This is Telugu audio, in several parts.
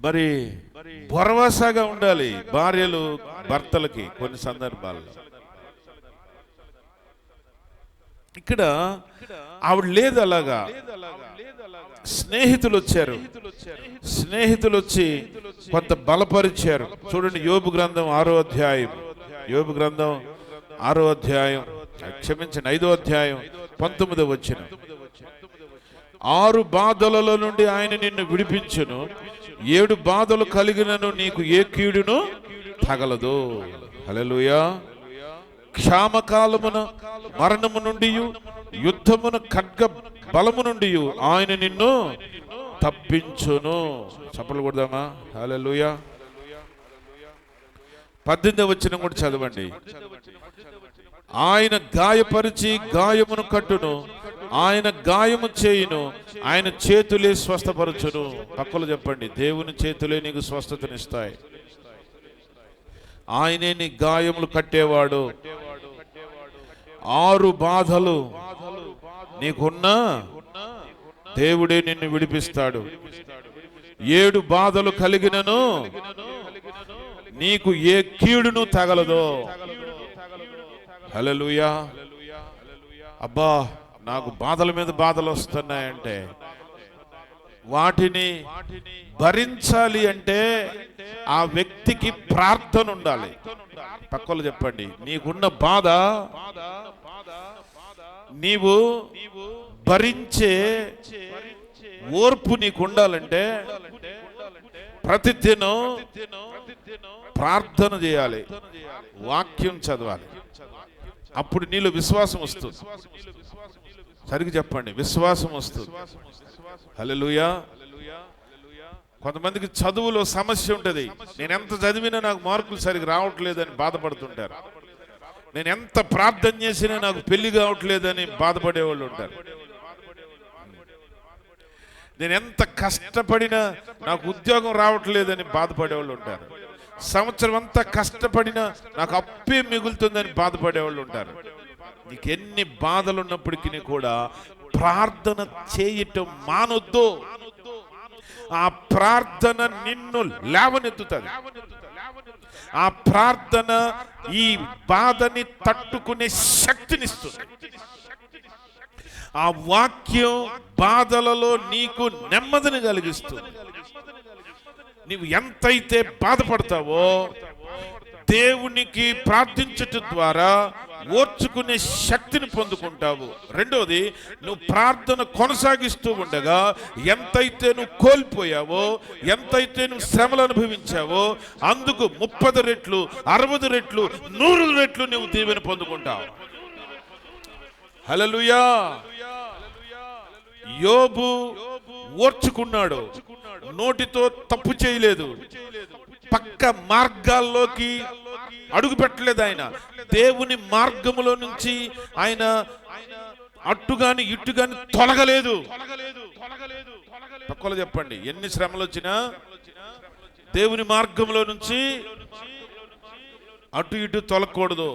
మరి భరోసాగా ఉండాలి భార్యలు భర్తలకి కొన్ని సందర్భాల్లో. ఇక్కడ ఆవిడ లేదు అలాగా. స్నేహితులు వచ్చారు, స్నేహితులు వచ్చి కొంత బలపరిచారు. చూడండి యోబు గ్రంథం 6వ అధ్యాయం, యోబు గ్రంథం 6వ అధ్యాయం, క్షమించండి 5వ అధ్యాయం 19వ వచనం. 6 బాధలలో నుండి ఆయన నిన్ను విడిపించును, 7 బాధలు కలిగినను నీకు ఏ కీడును తగలదు. హల్లెలూయా. క్షామకాలమున మరణము నుండి యుద్ధమున ఖడ్గ బలము నుండి ఆయన నిన్ను తప్పించును. చప్పట్లు కొడదామా? హల్లెలూయా. 18వ వచనం కూడా చదవండి. ఆయన గాయపరిచి గాయమును కట్టును, ఆయన గాయము చేయును, ఆయన చేతులే స్వస్థపరచును. పక్కలు చెప్పండి, దేవుని చేతులే నీకు స్వస్థతనిస్తాయి. ఆయనే నీ గాయములు కట్టేవాడు. 6 బాధలు నీకున్నా దేవుడే నిన్ను విడిపిస్తాడు. 7 బాధలు కలిగినను నీకు ఏ కీడును తగలదో. హల్లెలూయా. అబ్బా నాకు బాధల మీద బాధలు వస్తున్నాయంటే వాటిని భరించాలి అంటే ఆ వ్యక్తికి ప్రార్థన ఉండాలి. పక్కలు చెప్పండి, నీకున్న బాధ నీవు భరించే ఓర్పు నీకు ఉండాలంటే ప్రతిదినం ప్రార్థన చేయాలి, వాక్యం చదవాలి. అప్పుడు నీలో విశ్వాసం వస్తుంది. సరిగ్గా చెప్పండి, విశ్వాసం వస్తుంది. హల్లెలూయా. కొంతమందికి చదువులో సమస్య ఉంటుంది. నేను ఎంత చదివినా నాకు మార్కులు సరిగ్గా రావట్లేదని బాధపడుతుంటారు. నేను ఎంత ప్రార్థన చేసినా నాకు పెళ్లి కావట్లేదని బాధపడేవాళ్ళు ఉంటారు. నేను ఎంత కష్టపడినా నాకు ఉద్యోగం రావట్లేదని బాధపడేవాళ్ళు ఉంటారు. సంవత్సరం అంతా కష్టపడినా నాకు అప్పే మిగులుతుందని బాధపడేవాళ్ళు ఉంటారు. నీకు ఎన్ని బాధలు ఉన్నప్పటికీ కూడా ప్రార్థన చేయటం మానొద్దు. ఆ ప్రార్థన నిన్ను లేవనెత్తుతుంది. ఆ ప్రార్థన ఈ బాధని తట్టుకునే శక్తినిస్తుంది. ఆ వాక్యం బాధలలో నీకు నెమ్మదిని కలిగిస్తుంది. నీవు ఎంతైతే బాధపడతావో దేవునికి ప్రార్థించటం ద్వారా ఓర్చుకునే శక్తిని పొందుకుంటావు. రెండోది, నువ్వు ప్రార్థన కొనసాగిస్తూ ఉండగా ఎంతైతే నువ్వు కోల్పోయావో, ఎంతైతే నువ్వు శ్రమలు అనుభవించావో అందుకు 30 రెట్లు, 60 రెట్లు, 100 రెట్లు నువ్వు దీవెన పొందుకుంటావు. హల్లెలూయా. యోబు ఓర్చుకున్నాడు, నోటితో తప్పు చేయలేదు, పక్క మార్గాల్లోకి అడుగు పెట్టలేదు. ఆయన దేవుని మార్గములో నుంచి ఆయన అట్టుగాని ఇట్టుగాని తొలగలేదు. పక్కలో చెప్పండి, ఎన్ని శ్రమలు వచ్చినా దేవుని మార్గంలో నుంచి అటు ఇటు తొలగకూడదు.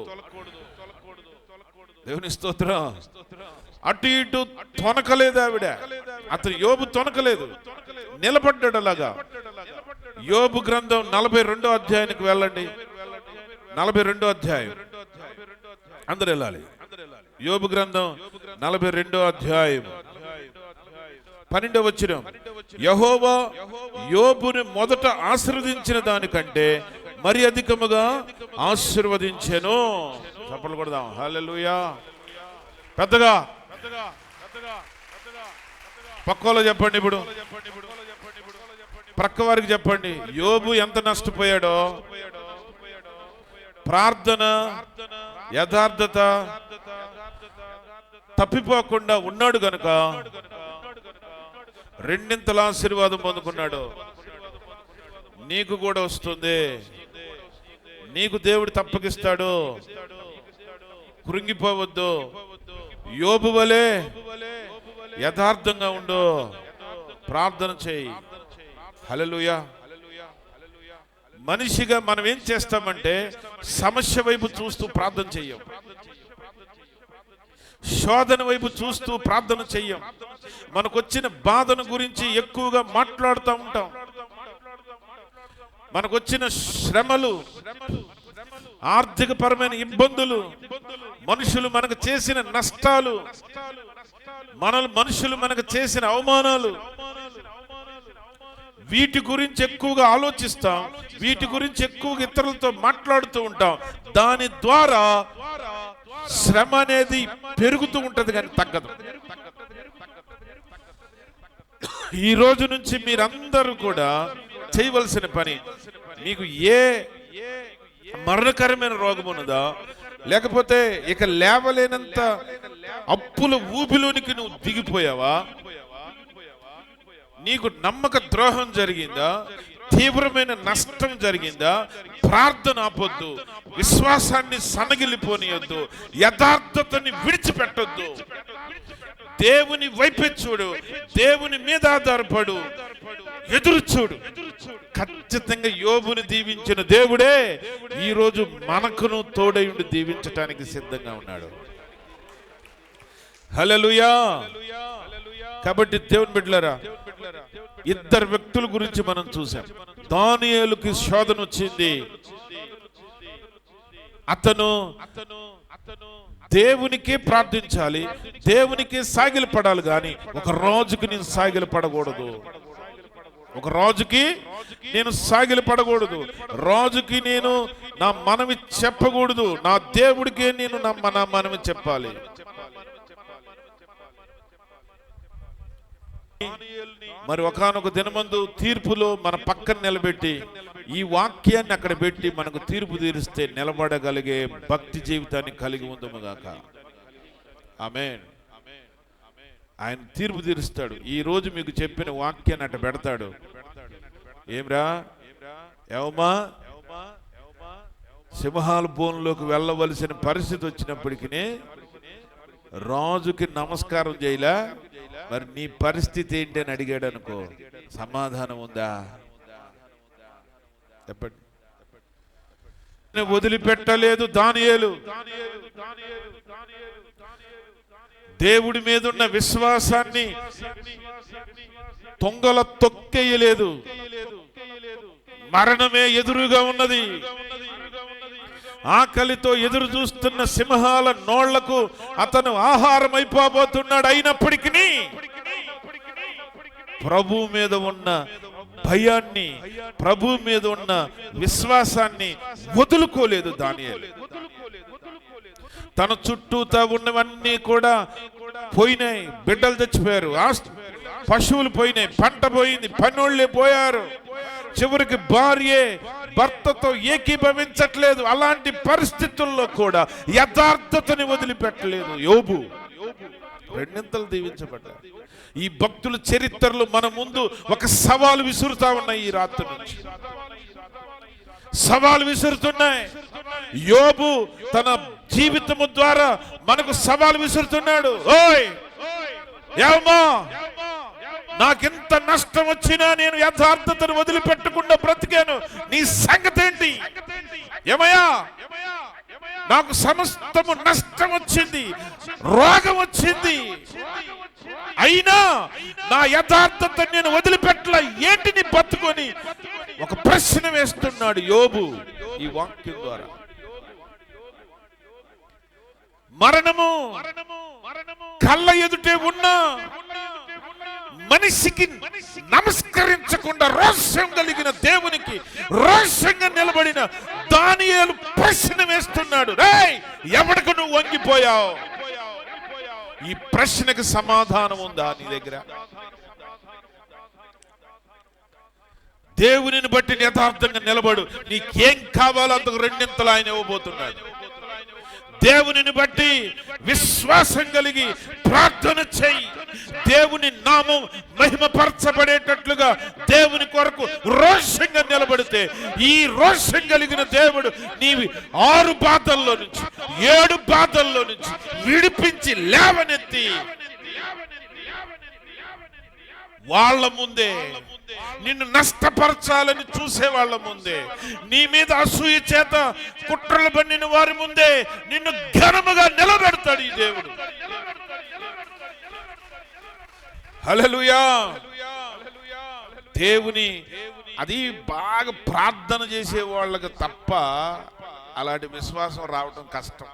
దేవుని స్తోత్రం. అటు ఇటు తొనకలేదు ఆవిడ. అతను యోబు తొనకలేదు, నిలబడ్డాడు అలాగా. యోబు గ్రంథం 42వ అధ్యాయానికి వెళ్ళండి. 42వ అధ్యాయం, అందరు వెళ్ళాలి. యోబు గ్రంథం 42వ అధ్యాయం 12వ వచనం. యెహోవా యోబుని మొదట ఆశీర్వదించిన దానికంటే మరి అధికముగా ఆశీర్వదించెను. చప్పట్లు కొడదాం. హల్లెలూయా. పెద్దగా పక్కలో చెప్పండి. ఇప్పుడు ప్రక్క వారికి చెప్పండి, యోబు ఎంత నష్టపోయాడో. ప్రార్థన, యథార్థత తప్పిపోకుండా ఉన్నాడు గనుక రెండింతల ఆశీర్వాదం పొందుకున్నాడు. నీకు కూడా వస్తుంది. నీకు దేవుడు తప్పకిస్తాడు. కృంగిపోవద్దు. యోబు వలె యథార్థంగా ఉండు, ప్రార్థన చేయి. హల్లెలూయా. మనిషిగా మనం ఏం చేస్తామంటే సమస్య వైపు చూస్తూ ప్రార్థన చెయ్యం, శోధన వైపు చూస్తూ ప్రార్థన చెయ్యం. మనకొచ్చిన బాధను గురించి ఎక్కువగా మాట్లాడుతూ ఉంటాం. మనకొచ్చిన శ్రమలు, ఆర్థికపరమైన ఇబ్బందులు, మనుషులు మనకు చేసిన నష్టాలు, మనుషులు మనకు చేసిన అవమానాలు, వీటి గురించి ఎక్కువగా ఆలోచిస్తాం, వీటి గురించి ఎక్కువగా ఇతరులతో మాట్లాడుతూ ఉంటాం. దాని ద్వారా శ్రమ అనేది పెరుగుతూ ఉంటది కానీ తగ్గదు. ఈ రోజు నుంచి మీరందరూ కూడా చేయవలసిన పని, మీకు ఏ మరణకరమైన రోగం ఉన్నదా, లేకపోతే ఇక లేవలేనంత అప్పుల ఊబిలోనికి నువ్వు దిగిపోయావా, నీకు నమ్మక ద్రోహం జరిగిందా, తీవ్రమైన నష్టం జరిగిందా, ప్రార్థన ఆపొద్దు, విశ్వాసాన్ని సన్నగిల్లిపోనియొద్దు, యథార్థతని విడిచిపెట్టొద్దు. దేవుని వైపే చూడు, దేవుని మీద ఆధారపడు, ఎదురు చూడు. ఖచ్చితంగా యోబుని దీవించిన దేవుడే ఈరోజు మనకును తోడయుండి దీవించటానికి సిద్ధంగా ఉన్నాడు. హల్లెలూయా. కాబట్టి దేవుని బిడ్డలారా, ఇద్దరు వ్యక్తుల గురించి మనం చూసాం. దానియేలుకి శోధన వచ్చింది. అతను దేవునికి ప్రార్థించాలి, దేవునికి సాగిలు పడాలి, కానీ ఒక రాజుకి నేను సాగిలు పడకూడదు. ఒక రాజుకి నేను సాగిలు పడకూడదు, రాజుకి నేను నా మనవి చెప్పకూడదు, నా దేవుడికి నేను నా మనవి చెప్పాలి. మరి ఒకానొక దినమందు తీర్పులో మన పక్కన నిలబెట్టి ఈ వాక్యాన్ని అక్కడ పెట్టి మనకు తీర్పు తీరిస్తే నిలబడగలిగే భక్తి జీవితాన్ని కలిగి ఉందముగాక. ఆమేన్. ఆయన తీర్పు తీరుస్తాడు. ఈ రోజు మీకు చెప్పిన వాక్యాన్ని అట్ట పెడతాడు. ఏమ్రా ఏమా, సింహాల బోన్లోకి వెళ్ళవలసిన పరిస్థితి వచ్చినప్పటికీ రాజుకి నమస్కారం చేయలా, మరి నీ పరిస్థితి ఏంటి అని అడిగాడు అనుకో, సమాధానం ఉందా చెప్పండి. వదిలిపెట్టలేదు దానియేలు. దేవుడి మీద ఉన్న విశ్వాసాన్ని తొంగల తొక్కేయలేదు. మరణమే ఎదురుగా ఉన్నది. ఆకలితో ఎదురు చూస్తున్న సింహాల నోళ్లకు అతను ఆహారం అయిపోబోతున్నాడు. అయినప్పటికీ ప్రభు మీద ఉన్న భయాన్ని, ప్రభు మీద ఉన్న విశ్వాసాన్ని వదులుకోలేదు దానియేలు. తన చుట్టూతా ఉన్నవన్నీ కూడా పోయినాయి. బిడ్డలు చచ్చిపోయారు, పశువులు పోయినాయి, పంట పోయింది, పనోళ్ళే పోయారు, చివరికి భార్యే భర్తతో ఏకీభవించట్లేదు. అలాంటి పరిస్థితుల్లో కూడా యథార్థతని వదిలిపెట్టలేదు యోబు. రెండింతలు దీవించబడ్డారు. ఈ భక్తుల చరిత్రలు మన ముందు ఒక సవాలు విసురుతా ఉన్నాయి. ఈ రాత్రి నుంచి సవాలు విసురుతున్నాయి. యోబు తన జీవితము ద్వారా మనకు సవాలు విసురుతున్నాడు. ఓయ్ ఏమా, నాకెంత నష్టం వచ్చినా నేను యథార్థతను వదిలిపెట్టకుండా బ్రతికాను, నీ సంగతి ఏంటి? ఏమయ్యా, నాకు సమస్తము నష్టం వచ్చింది, రోగం వచ్చింది, అయినా నా యథార్థత నేను వదిలిపెట్టల, ఏంటి నీ బతుకొని ఒక ప్రశ్న వేస్తున్నాడు యోబు ఈ వాక్యం ద్వారా. మరణము కళ్ళ ఎదుటే ఉన్నా మనిషికి నమస్కరించకుండా రోషం కలిగిన దేవునికి రోషంగా నిలబడిన దానియేలు ప్రశ్న వేస్తున్నాడు. రేయ్, ఎవరికి నువ్వు వంగిపోయావు? ఈ ప్రశ్నకు సమాధానం ఉందా నీ దగ్గర? దేవునిని బట్టి యథార్థంగా నిలబడు. నీకేం కావాలో అంతకు రెండింతలు ఆయన ఇవ్వబోతున్నాడు. దేవునిని బట్టి విశ్వాసం కలిగి ప్రార్థన చేయి. దేవుని నామం మహిమపరచబడేటట్లుగా దేవుని కొరకు రోషంగా నిలబడితే ఈ రోషం కలిగిన దేవుడు నీవి 6 బాధల్లో నుంచి 7 బాధల్లో నుంచి విడిపించి లేవనెత్తి వాళ్ళ ముందే, నిన్ను నష్టపరచాలని చూసే వాళ్ళ ముందే, నీ మీద అసూయ చేత కుట్రలు పన్నిన వారి ముందే నిన్ను ఘనముగా నిలబెడతాడు ఈ దేవుడు. హల్లెలూయా. దేవుని అది బాగా ప్రార్థన చేసే వాళ్ళకి తప్ప అలాంటి విశ్వాసం రావటం కష్టం.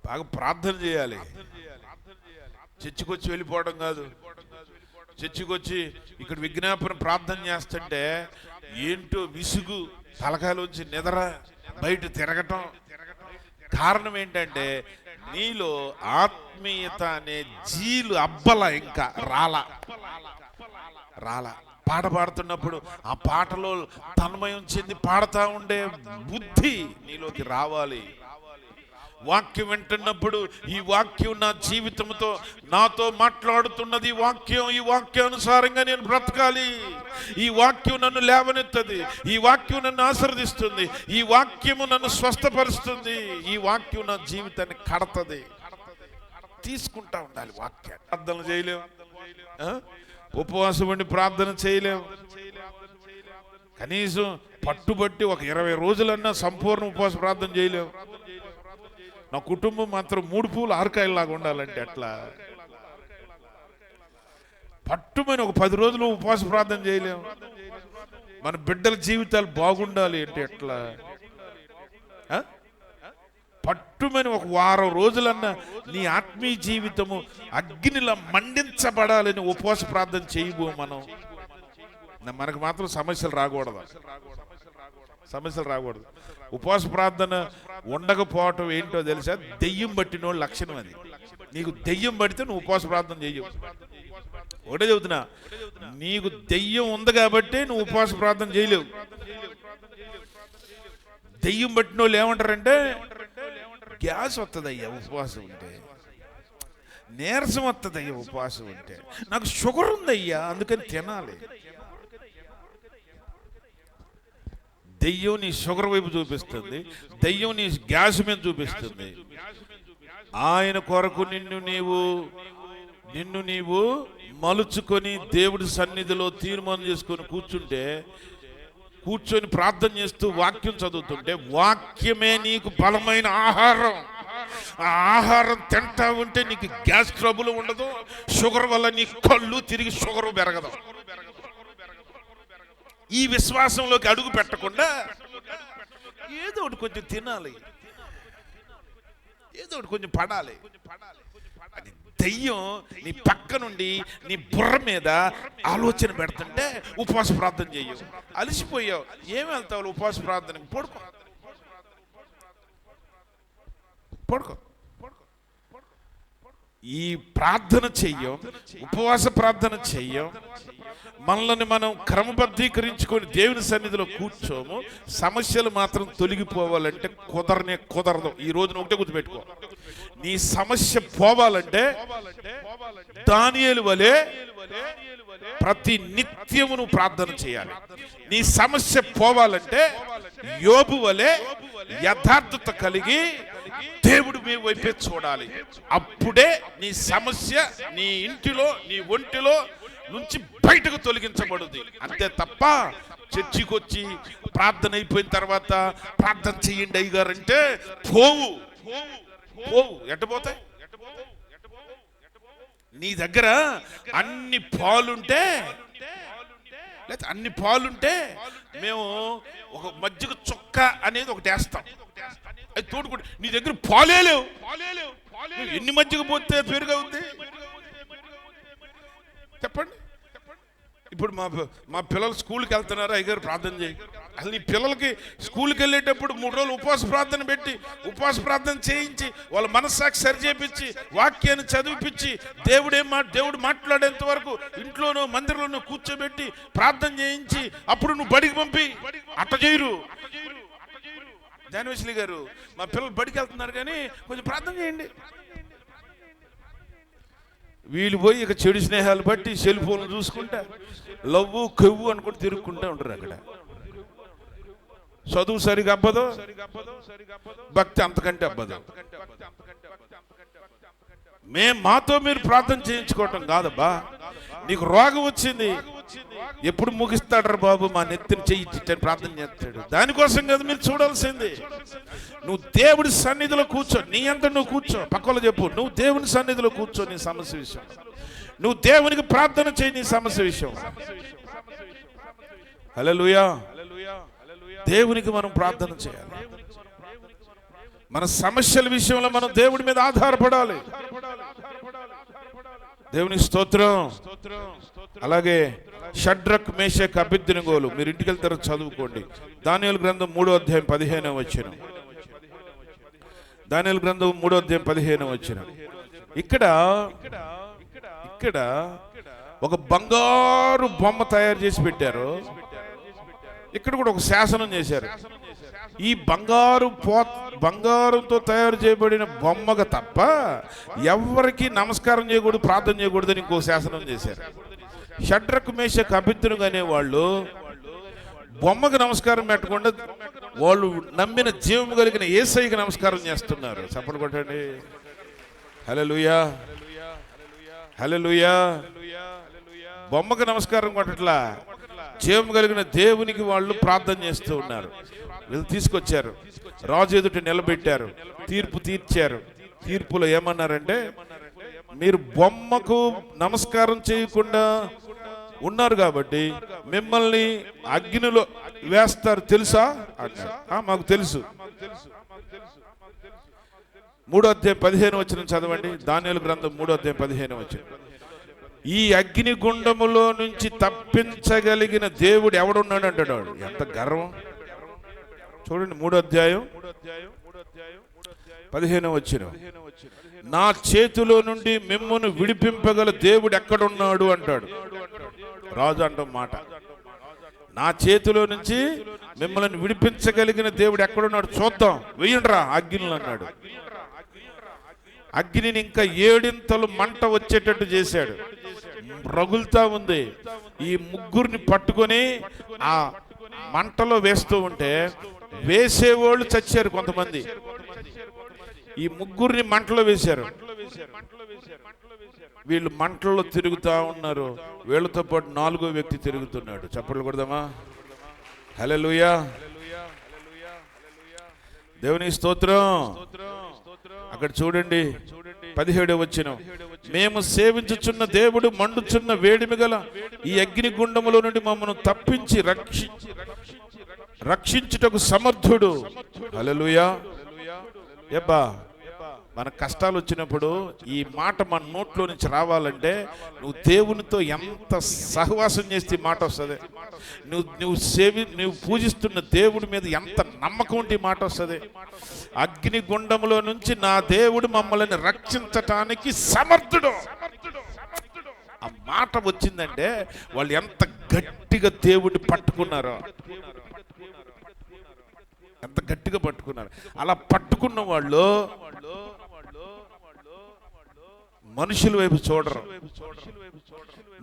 బాగా ప్రార్థన చేయాలి. చర్చికొచ్చి వెళ్ళిపోవడం కాదు. చర్చికొచ్చి ఇక్కడ విజ్ఞాపన ప్రార్థన చేస్తుంటే ఏంటో విసుగు, తలకాయలోంచి నిద్ర, బయట తిరగటం. కారణం ఏంటంటే నీలో ఆత్మీయత అనే జీలు అబ్బల ఇంకా రాలా. పాట పాడుతున్నప్పుడు ఆ పాటలో తన్మయం చెంది పాడుతూ ఉండే బుద్ధి నీలోకి రావాలి. వాక్యం వింటున్నప్పుడు ఈ వాక్యం నా జీవితంతో నాతో మాట్లాడుతున్నది. ఈ వాక్యానుసారంగా నేను బ్రతకాలి. ఈ వాక్యం నన్ను లేవనెత్తది. ఈ వాక్యం నన్ను ఆశీర్వదిస్తుంది. ఈ వాక్యము నన్ను స్వస్థపరుస్తుంది. ఈ వాక్యం నా జీవితాన్ని కడతది. తీసుకుంటా ఉండాలి వాక్యాన్ని. ప్రార్థన చేయలేము, ఉపవాసం ఉండి ప్రార్థన చేయలేము. కనీసం పట్టుబట్టి ఒక 20 రోజులన్నా సంపూర్ణ ఉపవాస ప్రార్థన చేయలేము. నా కుటుంబం మాత్రం 3 పూలు 6 కాయల్లాగా ఉండాలంటే ఎట్లా? పట్టుమని ఒక 10 రోజులు ఉపవాస ప్రార్థన చేయలేము. మన బిడ్డల జీవితాలు బాగుండాలి అంటే ఎట్లా? పట్టుమని ఒక 1 వారం రోజులన్నా నీ ఆత్మీయ జీవితము అగ్నిలా మండించబడాలని ఉపవాస ప్రార్థన చేయబో. మనకు మాత్రం సమస్యలు రాకూడదు. ఉపవాస ప్రార్థన ఉండకపోవటం ఏంటో తెలుసా? దెయ్యం పట్టినోళ్ళ లక్షణం అది. నీకు దెయ్యం పడితే నువ్వు ఉపవాస ప్రార్థన చెయ్యవు. ఒకటే చెబుతున్నా, నీకు దెయ్యం ఉంది కాబట్టి నువ్వు ఉపవాస ప్రార్థన చేయలేవు. దెయ్యం పట్టిన వాళ్ళు ఏమంటారంటే గ్యాస్ వస్తుందయ్యా ఉపవాసం ఉంటే, నీరసం వస్తుందయ్యా ఉపవాసం ఉంటే, నాకు షుగర్ ఉందయ్యా అందుకని తినాలి. దెయ్యం నీ షుగర్ వైపు చూపిస్తుంది, దెయ్యం నీ గ్యాస్ మీద చూపిస్తుంది. ఆయన కొరకు నిన్ను నీవు మలుచుకొని దేవుడి సన్నిధిలో తీర్మానం చేసుకొని కూర్చొని ప్రార్థన చేస్తూ వాక్యం చదువుతుంటే వాక్యమే నీకు బలమైన ఆహారం. ఆ ఆహారం తింటా ఉంటే నీకు గ్యాస్ ట్రబుల్ ఉండదు. షుగర్ వల్ల నీ కళ్ళు తిరిగి షుగర్ పెరగదు. ఈ విశ్వాసంలోకి అడుగు పెట్టకుండా ఏదో ఒకటి కొంచెం తినాలి, ఏదో ఒకటి కొంచెం పడాలి. అది దెయ్యం నీ పక్క నుండి నీ బుర్ర మీద ఆలోచన పెడుతుంటే ఉపవాస ప్రార్థన చెయ్యవు. అలసిపోయావు, ఏమి వెళ్తావు ఉపవాస ప్రార్థనకి? పడుకో. ఈ ప్రార్థన చెయ్యం, ఉపవాస ప్రార్థన చెయ్యం. మనల్ని మనం క్రమబద్ధీకరించుకొని దేవుని సన్నిధిలో కూర్చోము. సమస్యలు మాత్రం తొలగిపోవాలంటే కుదరదు. ఈ రోజున ఒకటే గుర్తుపెట్టుకో, నీ సమస్య పోవాలంటే దానియేలు వలె ప్రతి నిత్యము నువ్వు ప్రార్థన చేయాలి. నీ సమస్య పోవాలంటే యోబు వలె యథార్థత కలిగి దేవుడు మీ వైపే చూడాలి. అప్పుడే నీ సమస్య నీ ఇంటిలో నీ ఒంటిలో నుంచి బయటకు తొలగించబడుద్ది. అంతే తప్ప చర్చికి వచ్చి ప్రార్థన అయిపోయిన తర్వాత ప్రార్థన చెయ్యండి అయ్యగారు అంటే పోవు. ఎట్టపోతాయి? నీ దగ్గర అన్ని పాలుంటే మేము ఒక మజ్జిగ చొక్క అనేది ఒకటి వేస్తాం, అది తోడుకుంటే. నీ దగ్గర పాలే లేవు, ఎన్ని మజ్జిగ పోతే పెరుగు అవుద్ది చెప్పండి. ఇప్పుడు మా పిల్లలు స్కూల్కి వెళ్తున్నారు, అయ్యగారు ప్రార్థన చేయి. అసలు ఈ పిల్లలకి స్కూల్కి వెళ్ళేటప్పుడు 3 రోజులు ఉపవాస ప్రార్థన పెట్టి ఉపవాస ప్రార్థన చేయించి వాళ్ళ మనస్సాక్షి సరి చేపించి వాక్యాన్ని చదివిపించి దేవుడు మాట్లాడేంత వరకు ఇంట్లోనూ మందిరంలోనూ కూర్చోబెట్టి ప్రార్థన చేయించి అప్పుడు నువ్వు బడికి పంపి అట్ట చేయరు. జానవేశ్వరి గారు, మా పిల్లలు బడికి వెళ్తున్నారు కానీ కొంచెం ప్రార్థన చేయండి. వీళ్ళు పోయి ఇక చెడు స్నేహాలు బట్టి సెల్ ఫోన్లు చూసుకుంటా లవ్వు కొవ్వు అనుకుంటూ తిరుగుకుంటూ ఉంటారు. అక్కడ చదువు సరిగా అబ్బదు, భక్తి అంతకంటే అబ్బదు. మాతో మీరు ప్రార్థన చేయించుకోవటం కాదబ్బా. నీకు రోగం వచ్చింది, ఎప్పుడు ముగిస్తాడరా బాబు మా నెత్తిని చెయ్యి ప్రార్థన చేస్తాడు. దానికోసం కదా మీరు చూడాల్సింది. నువ్వు దేవుడి సన్నిధిలో కూర్చో, నీ అంతా నువ్వు కూర్చో. పక్కలో చెప్పు, నువ్వు దేవుని సన్నిధిలో కూర్చో. నీ సమస్య విషయం నువ్వు దేవునికి ప్రార్థన చేయి నీ సమస్య విషయం. హల్లెలూయా. దేవునికి మనం ప్రార్థన చేయాలి. మన సమస్యల విషయంలో మనం దేవుడి మీద ఆధారపడాలి. దేవునికి స్తోత్రం. అలాగే షడ్రక్ మేషక్ అబేద్నెగోలు మీరు ఇంటికి వెళ్తారో చదువుకోండి. దానియేలు గ్రంథం 3వ అధ్యాయం 15వ వచనం. దానియేలు గ్రంథం 3వ అధ్యాయం 15వ వచనం. ఇక్కడ ఒక బంగారు బొమ్మ తయారు చేసి పెట్టారు. ఇక్కడ కూడా ఒక శాసనం చేశారు. ఈ బంగారంతో తయారు చేయబడిన బొమ్మగా తప్ప ఎవరికి నమస్కారం చేయకూడదు, ప్రార్థన చేయకూడదని ఇంకో శాసనం చేశారు. షడ్రక్ మేషక్ అబేద్నెగో అనే వాళ్ళు బొమ్మకు నమస్కారం పెట్టకుండా వాళ్ళు నమ్మిన జీవం కలిగిన యేసయ్యకి నమస్కారం చేస్తున్నారు. చప్పట్లు కొట్టండి. హల్లెలూయా, హల్లెలూయా. బొమ్మకు నమస్కారం కొట్టట్లా, జీవం కలిగిన దేవునికి వాళ్ళు ప్రార్థన చేస్తూ ఉన్నారు. వీళ్ళు తీసుకొచ్చారు, రాజు ఎదుట నిలబెట్టారు, తీర్పు తీర్చారు. తీర్పులో ఏమన్నారంటే, మీరు బొమ్మకు నమస్కారం చేయకుండా ఉన్నారు కాబట్టి మిమ్మల్ని అగ్నిలో వేస్తారు తెలుసా అన్నారు. మాకు తెలుసు. 3వ అధ్యాయం 15వ వచనం చదవండి. దానియేలు గ్రంథం 3వ అధ్యాయం 15వ వచనం. ఈ అగ్ని గుండములో నుంచి తప్పించగలిగిన దేవుడు ఎవడున్నాడు అంటాడు. వాడు ఎంత గర్వం చూడండి. 3వ అధ్యాయం 15వ వచనం. నా చేతిలో నుండి మిమ్మును విడిపింపగల దేవుడు ఎక్కడున్నాడు అంటాడు రాజు. అంటాం మాట, నా చేతిలో నుంచి మిమ్మల్ని విడిపించగలిగిన దేవుడు ఎక్కడున్నాడు చూద్దాం, వెయ్యండ్రా అగ్నిలు అన్నాడు. అగ్నిని ఇంకా 7 మంట వచ్చేటట్టు చేశాడు. రగులుతా ఉంది. ఈ ముగ్గురిని పట్టుకొని ఆ మంటలో వేస్తూ ఉంటే వేసేవాళ్ళు చచ్చారు కొంతమంది. ఈ ముగ్గురిని మంటలో వేశారు. వీళ్ళు మంటల్లో తిరుగుతా ఉన్నారు. వీళ్ళతో పాటు 4వ వ్యక్తి తిరుగుతున్నాడు. చప్పట్లు కొడదామా? హల్లెలూయా, దేవుని స్తోత్రం. అక్కడ చూడండి 17వ వచనం. మేము సేవించుచున్న దేవుడు మండుచున్న వేడిమి గల ఈ అగ్ని గుండములో నుండి మమ్మను తప్పించి రక్షించుటకు సమర్థుడు. హల్లెలూయా. యబ్బా, మన కష్టాలు వచ్చినప్పుడు ఈ మాట మన నోట్లో నుంచి రావాలంటే నువ్వు దేవునితో ఎంత సహవాసం చేస్తే ఈ మాట వస్తుంది. నువ్వు పూజిస్తున్న దేవుడి మీద ఎంత నమ్మకం ఉంటే ఈ మాట వస్తుంది. అగ్ని గుండములో నుంచి నా దేవుడు మమ్మల్ని రక్షించటానికి సమర్థుడు. ఆ మాట వచ్చిందంటే వాళ్ళు ఎంత గట్టిగా దేవుడిని పట్టుకున్నారో, ఎంత గట్టిగా పట్టుకున్నారు. అలా పట్టుకున్న వాళ్ళు మనుషుల వైపు చూడరు.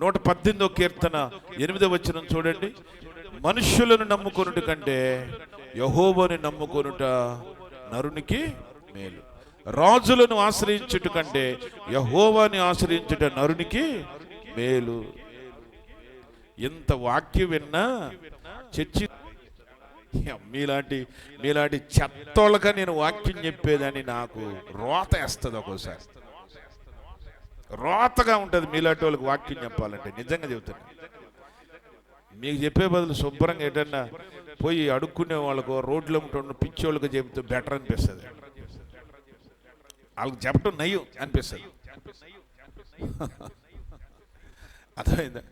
118వ కీర్తన 8వ వచనం చూడండి. మనుష్యులను నమ్ముకొనుట కంటే యెహోవాను నమ్ముకొనుట నరునికి మేలు. రాజులను ఆశ్రయించుట కంటే యెహోవాని ఆశ్రయించుట నరునికి మేలు. ఎంత వాక్యం విన్నా చర్చి మీలాంటి చెత్తోళ్ళగా నేను వాక్యం చెప్పేదని నాకు రోత వేస్తుంది. ఒక్కోసారి రోతగా ఉంటుంది మీలాంటి వాళ్ళకి వాక్యం చెప్పాలంటే. నిజంగా చెబుతాను. మీకు చెప్పే బదులు శుభ్రంగా ఎటన్నా పోయి అడుక్కునే వాళ్ళకు, రోడ్లు ఉన్న పిచ్చోళ్ళకి చెబుతూ బెటర్ అనిపిస్తుంది. వాళ్ళకి చెప్పడం నయ్యం అనిపిస్తుంది. అర్థమైందా?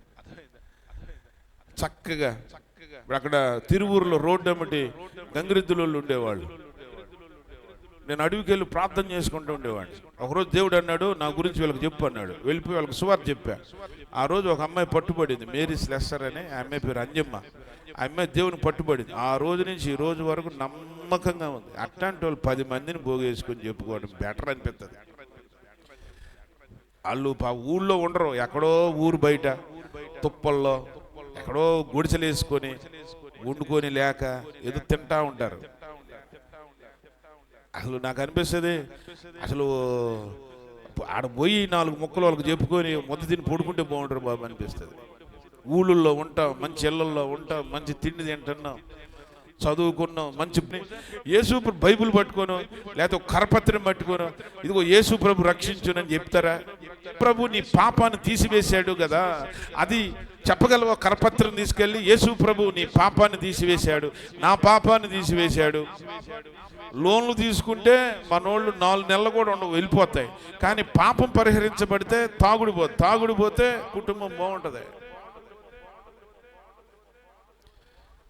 చక్కగా అక్కడ తిరువూరులో రోడ్డు అమ్మటి గంగిరెద్దులు ఉండేవాళ్ళు. నేను అడవికి వెళ్ళి ప్రార్థన చేసుకుంటూ ఉండేవాడిని. ఒకరోజు దేవుడు అన్నాడు, నా గురించి వీళ్ళకి చెప్పు అన్నాడు. వెళ్ళిపోయి వాళ్ళకి సువార్త చెప్పా. ఆ రోజు ఒక అమ్మాయి పట్టుబడింది, మేరీ స్లెస్సర్ అని. ఆ అమ్మాయి పేరు అంజమ్మ. ఆ అమ్మాయి దేవుని పట్టుబడింది. ఆ రోజు నుంచి ఈ రోజు వరకు నమ్మకంగా ఉంది. అట్లాంటి వాళ్ళు 10 మందిని పోగేసుకొని చెప్పుకోవడం బెటర్ అనిపిస్తుంది. వాళ్ళు ఊళ్ళో ఉండరు, ఎక్కడో ఊరు బయట తుప్పల్లో ఎక్కడో గుడిసెలు వేసుకొని వండుకొని లేక ఏదో తింటా ఉంటారు. అసలు నాకు అనిపిస్తుంది, అసలు ఆడ పోయి 4 ముక్కలు వాళ్ళకి చెప్పుకొని మొత్తం తిని పడుకుంటే బాగుంటారు బాబు అనిపిస్తుంది. ఊళ్ళల్లో ఉంటాం, మంచి ఇళ్ళల్లో ఉంటాం, మంచి తిండి తింటున్నాం, చదువుకున్నాం, మంచి యేసు బైబిల్ పట్టుకోను, లేకపోతే కరపత్రం పట్టుకోను, ఇదిగో యేసు ప్రభు రక్షించునని చెప్తారా? ప్రభు నీ పాపాన్ని తీసివేశాడు కదా, అది చెప్పగలవా? కరపత్రం తీసుకెళ్ళి యేసు ప్రభు నీ పాపాన్ని తీసివేశాడు, నా పాపాన్ని తీసివేశాడు. లోన్లు తీసుకుంటే మనోళ్ళు 4 నెలలు కూడా ఉండవు, వెళ్ళిపోతాయి. కానీ పాపం పరిహరించబడితే తాగుడు పోతే కుటుంబం బాగుంటుంది.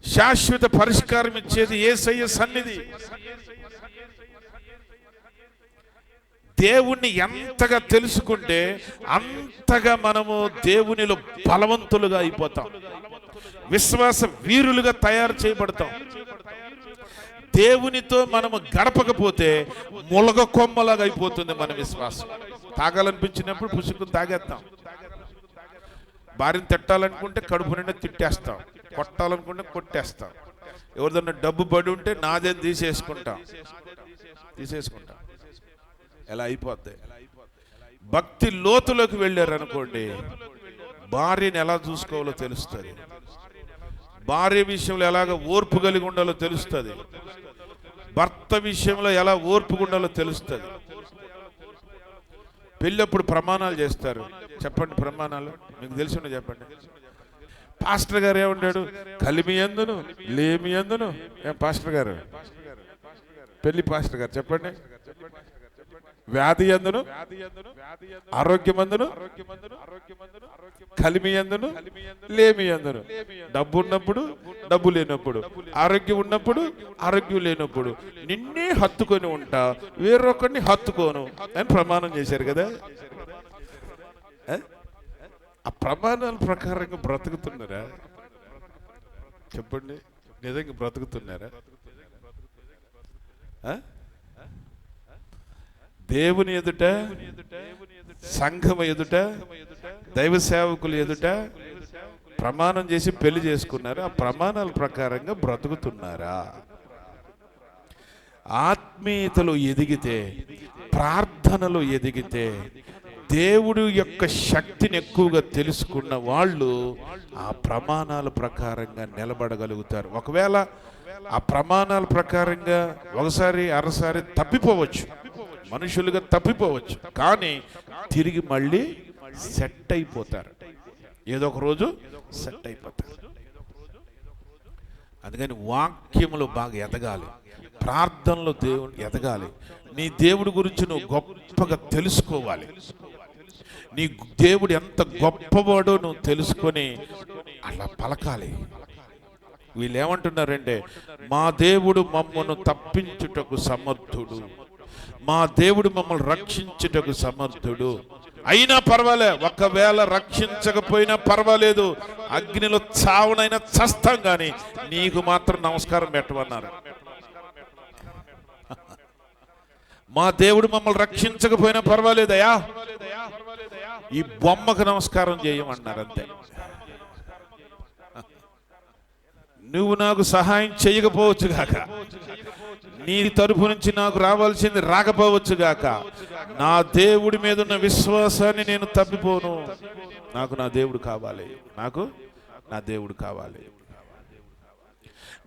శాశ్వత పరిష్కారం ఇచ్చేది యేసయ్య సన్నిధి. దేవుణ్ణి ఎంతగా తెలుసుకుంటే అంతగా మనము దేవునిలో బలవంతులుగా అయిపోతాం, విశ్వాస వీరులుగా తయారు చేయబడతాం. దేవునితో మనము గడపకపోతే ములగ కొమ్మలాగా అయిపోతుంది మన విశ్వాసం. తాగాలనిపించినప్పుడు పుసుకుని తాగేస్తాం, భార్యను తిట్టాలనుకుంటే కడుపు నిండా తిట్టేస్తాం, కొట్టాలనుకుంటే కొట్టేస్తాం, ఎవరిదన్నా డబ్బు పడి ఉంటే నాదేం తీసేసుకుంటాం. ఎలా అయిపోద్ది? భక్తి లోతులోకి వెళ్ళారు అనుకోండి, భార్యని ఎలా చూసుకోవాలో తెలుస్తుంది, భార్య విషయంలో ఎలాగ ఓర్పు కలిగి ఉండాలో తెలుస్తుంది, భర్త విషయంలో ఎలా ఓర్పు ఉండాలో తెలుస్తుంది. పెళ్ళప్పుడు ప్రమాణాలు చేస్తారు. చెప్పండి, ప్రమాణాలు మీకు తెలిసి చెప్పండి. పాస్టర్ గారు ఏమంటాడు? కలిమి ఎందును లేమి ఎందును. ఏం పాస్టర్ గారు, పెళ్లి పాస్టర్ గారు చెప్పండి. వ్యాధి ఎందును ఆరోగ్యమందును, కలిమి ఎందును లేమి ఎందును. డబ్బు ఉన్నప్పుడు డబ్బు లేనప్పుడు, ఆరోగ్యం ఉన్నప్పుడు ఆరోగ్యం లేనప్పుడు నిన్నే హత్తుకొని ఉంటా, వేరొకరిని హత్తుకోను అని ప్రమాణం చేశారు కదా. ఆ ప్రమాణాల ప్రకారంగా బ్రతుకుతున్నారా? చెప్పండి, నిజంగా బ్రతుకుతున్నారా? దేవుని ఎదుట, సంఘం ఎదుట, దైవ సేవకులు ఎదుట ప్రమాణం చేసి పెళ్లి చేసుకున్నారు. ఆ ప్రమాణాల ప్రకారంగా బ్రతుకుతున్నారా? ఆత్మీయతలో ఎదిగితే, ప్రార్థనలో ఎదిగితే, దేవుడు యొక్క శక్తిని ఎక్కువగా తెలుసుకున్న వాళ్ళు ఆ ప్రమాణాల ప్రకారంగా నిలబడగలుగుతారు. ఒకవేళ ఆ ప్రమాణాల ప్రకారంగా ఒకసారి అరసారి తప్పిపోవచ్చు, మనుషులుగా తప్పిపోవచ్చు, కానీ తిరిగి మళ్ళీ సెట్ అయిపోతారు, ఏదో ఒక రోజు సెట్ అయిపోతారు. అందుకని వాక్యములు బాగా ఎదగాలి, ప్రార్థనలో దేవుడు ఎదగాలి, నీ దేవుడి గురించి నువ్వు గొప్పగా తెలుసుకోవాలి, నీ దేవుడు ఎంత గొప్పవాడో నువ్వు తెలుసుకొని అలా పలకాలి. వీళ్ళు ఏమంటున్నారంటే, మా దేవుడు మమ్మను తప్పించుటకు సమర్థుడు, మా దేవుడు మమ్మల్ని రక్షించుటకు సమర్థుడు. అయినా పర్వాలే, ఒకవేళ రక్షించకపోయినా పర్వాలేదు, అగ్నిలో చావునైనా చస్తాం, కానీ నీకు మాత్రం నమస్కారం పెట్టమన్నారు. మా దేవుడు మమ్మల్ని రక్షించకపోయినా పర్వాలేదయా, ఈ బొమ్మకు నమస్కారం చేయమన్నారు. అంతే. నువ్వు నాకు సహాయం చేయకపోవచ్చు గాక, నీ తరపు నుంచి నాకు రావాల్సింది రాకపోవచ్చు గాక, నా దేవుడి మీద ఉన్న విశ్వాసాన్ని నేను తప్పిపోను. నాకు నా దేవుడు కావాలి, నాకు నా దేవుడు కావాలి.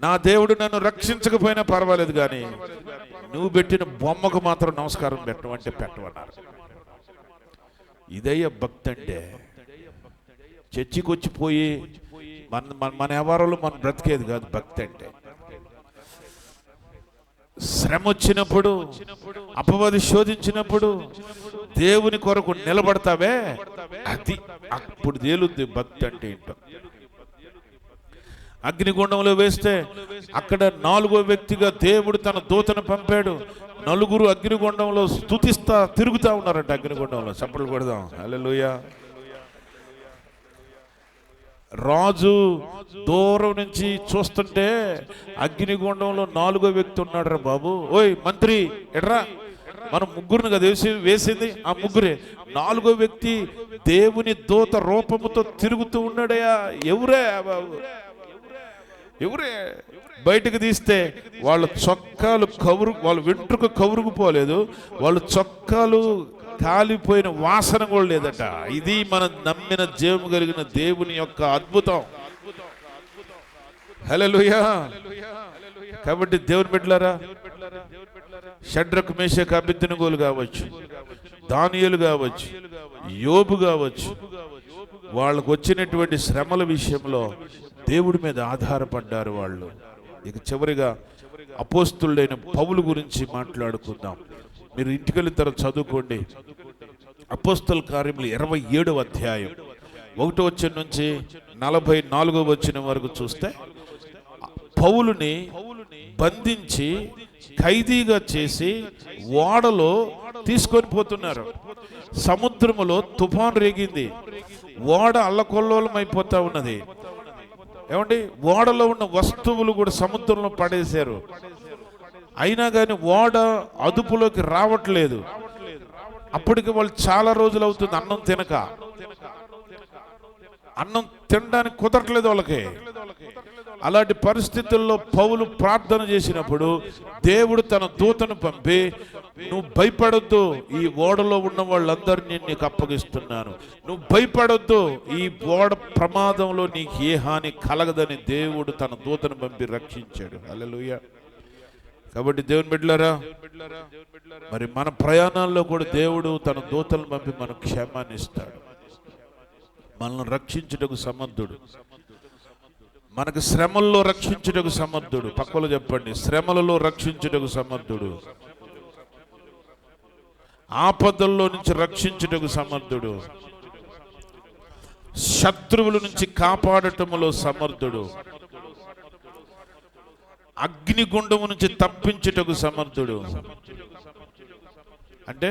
నా దేవుడు నన్ను రక్షించకపోయినా పర్వాలేదు, కానీ నువ్వు పెట్టిన బొమ్మకు మాత్రం నమస్కారం పెట్టమంటే పెట్టమన్నారు. ఇదయ్య భక్తి అంటే. చర్చికి వచ్చిపోయి మన వ్యవహారంలో మనం బ్రతికేది కాదు భక్తి అంటే. శ్రమ వచ్చినప్పుడు, అపవాది శోధించినప్పుడు దేవుని కొరకు నిలబడతావే, అది అప్పుడు తేలుద్ది భక్తి అంటే ఏంటో. అగ్నిగుండంలో వేస్తే అక్కడ 4వ వ్యక్తిగా దేవుడు తన దూతను పంపాడు. 4 అగ్నిగుండంలో స్తుతిస్తా తిరుగుతా ఉన్నారంట. అగ్నిగుండంలో చప్పట్లు కొడదాం, హల్లెలూయా. రాజు దూరం నుంచి చూస్తుంటే అగ్నిగుండంలో 4వ వ్యక్తి ఉన్నాడు. రా బాబు, ఓయ్ మంత్రి ఎడ్రా, మనం ముగ్గురుని కదా వేసింది, ఆ ముగ్గురే. 4వ వ్యక్తి దేవుని దూత రూపముతో తిరుగుతూ ఉన్నాడయా. ఎవరే బాబు, ఎవరే? బయటకు తీస్తే వాళ్ళ చొక్కాలు వాళ్ళ వెంట్రుక కవురుకుపోలేదు, వాళ్ళ చొక్కాలు కాలిపోయిన వాసన కూడా లేదట. ఇది మనం నమ్మిన జీవము కలిగిన దేవుని యొక్క అద్భుతం. హల్లెలూయా. కాబట్టి దేవుని బిడ్డలారా, షడ్రకు మేషకు అబేద్నెగోలు కావచ్చు, దానియేలు కావచ్చు, యోబు కావచ్చు, వాళ్ళకు వచ్చినటువంటి శ్రమల విషయంలో దేవుడి మీద ఆధారపడ్డారు వాళ్ళు. ఇక చివరిగా అపోస్తులుడైన పౌలు గురించి మాట్లాడుకుందాం. మీరు ఇంటికెళ్ళిన తర్వాత చదువుకోండి. అపోస్తల కార్యములు 27వ అధ్యాయం 1వ వచనం నుంచి 44వ వచనం వరకు చూస్తే, పౌలుని బంధించి ఖైదీగా చేసి ఓడలో తీసుకొని పోతున్నారు. సముద్రములో తుఫాను రేగింది, ఓడ అల్లకొల్లోలం అయిపోతా ఉన్నది. ఏమండి, ఓడలో ఉన్న వస్తువులు కూడా సముద్రంలో పడేశారు. అయినా కానీ ఓడ అదుపులోకి రావట్లేదు. అప్పటికి వాళ్ళు చాలా రోజులు అవుతుంది అన్నం తినక. అన్నం తినడానికి కుదరట్లేదు వాళ్ళకి. అలాంటి పరిస్థితుల్లో పౌలు ప్రార్థన చేసినప్పుడు దేవుడు తన దూతను పంపి, నువ్వు భయపడొద్దు, ఈ ఓడలో ఉన్న వాళ్ళందరినీ నీకు అప్పగిస్తున్నాను, నువ్వు భయపడొద్దు, ఈ ఓడ ప్రమాదంలో నీకు ఏ హాని కలగదని దేవుడు తన దూతను పంపి రక్షించాడు. హల్లెలూయా. కాబట్టి దేవుని బిడ్డలారా, మరి మన ప్రయాణాల్లో కూడా దేవుడు తన దూతలను పంపి మనకు క్షేమాన్ని ఇస్తాడు. మనల్ని రక్షించుటకు సమర్థుడు, మనకు శ్రమల్లో రక్షించుటకు సమర్థుడు. పక్కలో చెప్పండి, శ్రమలలో రక్షించుటకు సమర్థుడు, ఆపదల్లో నుంచి రక్షించుటకు సమర్థుడు, శత్రువుల నుంచి కాపాడటములో సమర్థుడు, అగ్నిగుండము నుంచి తప్పించుటకు సమర్థుడు. అంటే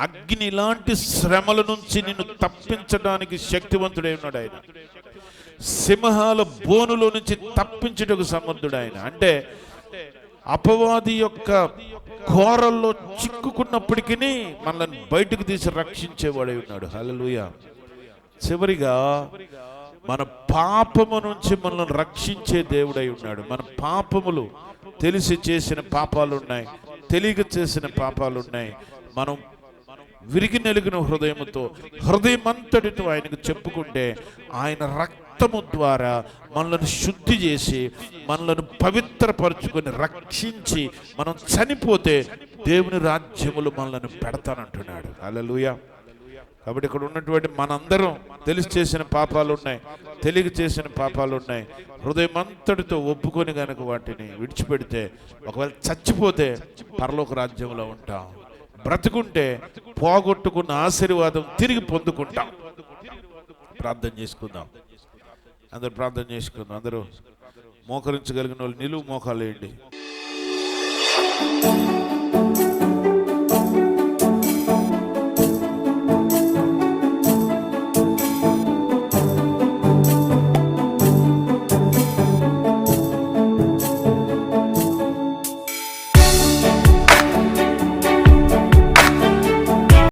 అగ్ని లాంటి శ్రమల నుంచి నిన్ను తప్పించడానికి శక్తివంతుడై ఉన్నాడు ఆయన. సింహాల బోనులో నుంచి తప్పించుటకు సమర్థుడు ఆయన. అంటే అపవాది యొక్క కోరల్లో చిక్కుకున్నప్పటికీ మనల్ని బయటకు తీసి రక్షించేవాడై ఉన్నాడు. హల్లెలూయా. చివరిగా మన పాపము నుంచి మనల్ని రక్షించే దేవుడై ఉన్నాడు. మన పాపములు, తెలిసి చేసిన పాపాలు ఉన్నాయి, తెలియక చేసిన పాపాలు ఉన్నాయి. మనం విరిగి నలిగిన హృదయముతో, హృదయమంతటితో ఆయనకు చెప్పుకుంటే ఆయన రక్తము ద్వారా మనల్ని శుద్ధి చేసి, మనల్ని పవిత్రపరచుకొని రక్షించి, మనం చనిపోతే దేవుని రాజ్యములు మనల్ని పెడతానంటున్నాడు. హల్లెలూయా. కాబట్టి ఇక్కడ ఉన్నటువంటి మనందరం తెలిసి చేసిన పాపాలు ఉన్నాయి, తెలియక చేసిన పాపాలు ఉన్నాయి. హృదయమంతటితో ఒప్పుకొని కనుక వాటిని విడిచిపెడితే, ఒకవేళ చచ్చిపోతే పరలోక రాజ్యంలో ఉంటాం. బ్రతుకుంటే పోగొట్టుకున్న ఆశీర్వాదం తిరిగి పొందుకుంటాం. ప్రార్థన చేసుకుందాం. అందరూ ప్రార్థన చేసుకుందాం. అందరూ మోకరించగలిగిన వాళ్ళు నిలువు మోకాలు వేయండి.